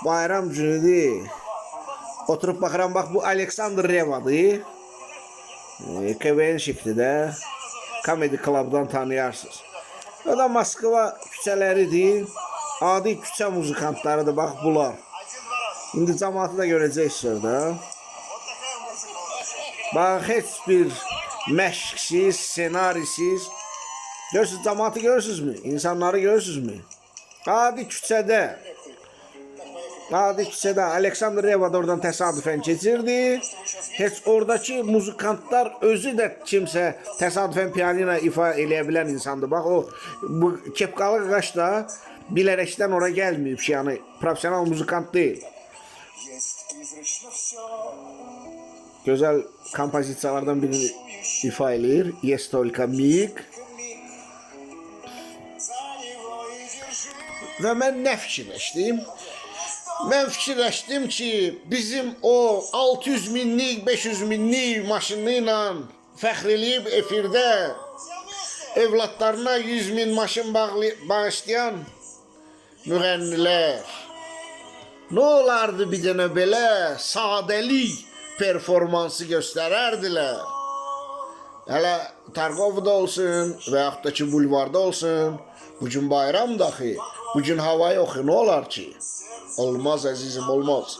bayram günüdür. Oturup baxıram, bax bu Aleksandr Revadır. KVN şikli də. Comedy Club'dan tanıyarsınız. O da Moskva küçələridir. Adi küçə muzikantlarıdır, bax bunlar. İndi cəmaatı da görəcəksiniz orada. Bax, heç bir məşqsiz, senarisiz. Görürsünüz, cəmaatı görürsünüzmü? İnsanları görürsünüzmü? Adi küçədə Aleksandr Revad oradan təsadüfən keçirdi. Heç oradakı muzikantlar özü də kimsə təsadüfən pianino ifa eləyə bilən insandır. Bax, o bu kepkalı qaş da bilərəkdən ora gəlməyib ki, yəni profesional muzikant deyil. Gözəl kompozisiyalardan birini ifa eləyir. Есть только миг. Və mən nə fikirləşdim? Mən fikirləşdim ki, bizim o 600 minlik, 500 minlik maşını ilə fəxr eləyib efirdə evlatlarına 100 min maşın bağışlayan müğənnilər. Nə olardı bir dənə belə sadəlik performansı göstərərdilər. Hələ Targovda olsun və yaxud da ki, bulvarda olsun. Bugün bayram daxı, bugün hava yox, nə olar ki? Olmaz əzizim, olmaz.